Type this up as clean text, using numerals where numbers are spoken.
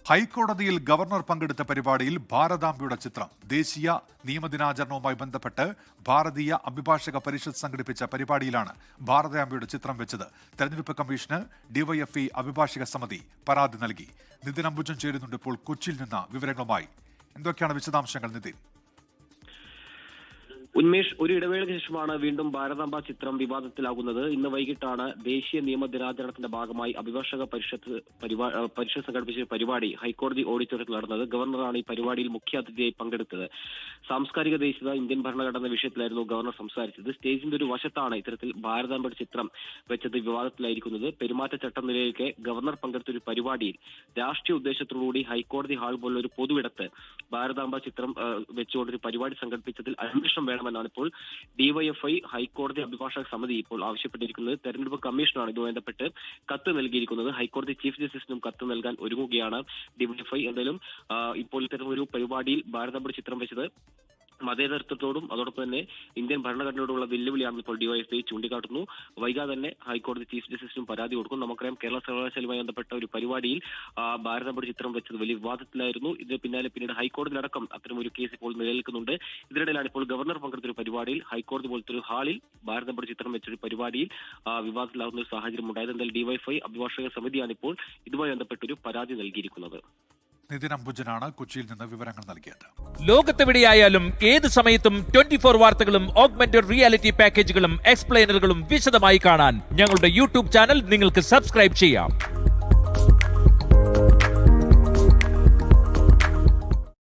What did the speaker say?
ഹൈക്കോടതിയിൽ ഗവർണർ പങ്കെടുത്ത പരിപാടിയിൽ ഭാരതാംബയുടെ ചിത്രം. ദേശീയ നിയമദിനാചരണവുമായി ബന്ധപ്പെട്ട് ഭാരതീയ അഭിഭാഷക പരിഷത്ത് സംഘടിപ്പിച്ച പരിപാടിയിലാണ് ഭാരതാംബയുടെ ചിത്രം വെച്ചത്. തെരഞ്ഞെടുപ്പ് കമ്മീഷന് ഡിവൈഎഫ്ഐ അഭിഭാഷക സമിതി പരാതി നൽകി. നിതിൻ അംബുജൻ ചേരുന്നുണ്ട് ഇപ്പോൾ കൊച്ചിയിൽ നിന്ന് വിവരങ്ങളുമായി. എന്തൊക്കെയാണ് വിശദാംശങ്ങൾ നിതിൻ? ഉന്മേഷ്, ഒരു ഇടവേളയ്ക്ക് ശേഷമാണ് വീണ്ടും ഭാരതാംബ ചിത്രം വിവാദത്തിലാകുന്നത്. ഇന്ന് വൈകിട്ടാണ് ദേശീയ നിയമ ദിനാചരണത്തിന്റെ ഭാഗമായി അഭിഭാഷക പരിഷത്ത് സംഘടിപ്പിച്ച പരിപാടി ഹൈക്കോടതി ഓഡിറ്റോറിയത്തിൽ നടന്നത്. ഗവർണറാണ് ഈ പരിപാടിയിൽ മുഖ്യാതിഥിയായി പങ്കെടുത്തത്. സാംസ്കാരിക ദേശീയത, ഇന്ത്യൻ ഭരണഘടന വിഷയത്തിലായിരുന്നു ഗവർണർ സംസാരിച്ചത്. സ്റ്റേജിന്റെ ഒരു വശത്താണ് ഇത്തരത്തിൽ ഭാരതാംബയുടെ ചിത്രം വെച്ചത് വിവാദത്തിലായിരിക്കുന്നത്. പെരുമാറ്റച്ചട്ടം നിലയിലേക്ക് ഗവർണർ പങ്കെടുത്ത ഒരു പരിപാടിയിൽ രാഷ്ട്രീയ ഉദ്ദേശത്തോടുകൂടി ഹൈക്കോടതി ഹാൾ പോലുള്ള ഒരു പൊതുവിടത്ത് ഭാരതാംബ ചിത്രം വെച്ചുകൊണ്ടൊരു പരിപാടി സംഘടിപ്പിച്ചതിൽ അന്വേഷണം വേണമെന്നാണ് ഇപ്പോൾ ഡിവൈഎഫ്ഐ ഹൈക്കോടതി അഭിഭാഷക സമിതി ഇപ്പോൾ ആവശ്യപ്പെട്ടിരിക്കുന്നത്. തെരഞ്ഞെടുപ്പ് കമ്മീഷനാണ് ഇതുമായി ബന്ധപ്പെട്ട് കത്ത് നൽകിയിരിക്കുന്നത്. ഹൈക്കോടതി ചീഫ് ജസ്റ്റിസിനും കത്ത് നൽകാൻ ഒരുങ്ങുകയാണ് ഡിവൈഎഫ്ഐ. എന്തായാലും ഇപ്പോൾ ഇത്തരമൊരു പരിപാടിയിൽ ഭാരതാംബയുടെ ചിത്രം വെച്ചത് മതേതരത്വത്തോടും അതോടൊപ്പം തന്നെ ഇന്ത്യൻ ഭരണഘടനയോടുള്ള വെല്ലുവിളിയാണെന്ന് ഇപ്പോൾ ഡിവൈഎഫ്ഐ ചൂണ്ടിക്കാട്ടുന്നു. വൈകാതെ തന്നെ ഹൈക്കോടതി ചീഫ് ജസ്റ്റിസിനും പരാതി കൊടുക്കും. നമുക്കറിയാം, കേരള സർവകലാശാലയുമായി ബന്ധപ്പെട്ട ഒരു പരിപാടിയിൽ ഭാരതാംബയുടെ ചിത്രം വെച്ചത് വലിയ വിവാദത്തിലായിരുന്നു. ഇതിന് പിന്നാലെ പിന്നീട് ഹൈക്കോടതിയിലടക്കം അത്തരമൊരു കേസ് ഇപ്പോൾ നിലനിൽക്കുന്നുണ്ട്. ഇതിനിടയിലാണ് ഇപ്പോൾ ഗവർണർ പങ്കെടുത്ത ഒരു പരിപാടിയിൽ ഹൈക്കോടതി പോലത്തെ ഒരു ഹാളിൽ ഭാരതാംബയുടെ ചിത്രം വെച്ചൊരു പരിപാടിയിൽ വിവാദത്തിലാകുന്ന ഒരു സാഹചര്യം ഉണ്ടായത്. എന്തായാലും ഡിവൈഎഫ്ഐ അഭിഭാഷക സമിതിയാണ് ഇപ്പോൾ ഇതുമായി ബന്ധപ്പെട്ടൊരു പരാതി നൽകിയിരിക്കുന്നത്. നിതിൻ അംബുജനാണ് കൊച്ചിയിൽ നിന്ന് വിവരങ്ങൾ നൽകിയത്. ലോകത്തെവിടെയായാലും ഏത് സമയത്തും 24 വാർത്തകളും ഓഗ്മെന്റഡ് റിയാലിറ്റി പാക്കേജുകളും എക്സ്പ്ലെയിനറുകളും വിശദമായി കാണാൻ ഞങ്ങളുടെ യൂട്യൂബ് ചാനൽ നിങ്ങൾക്ക് സബ്സ്ക്രൈബ് ചെയ്യാം.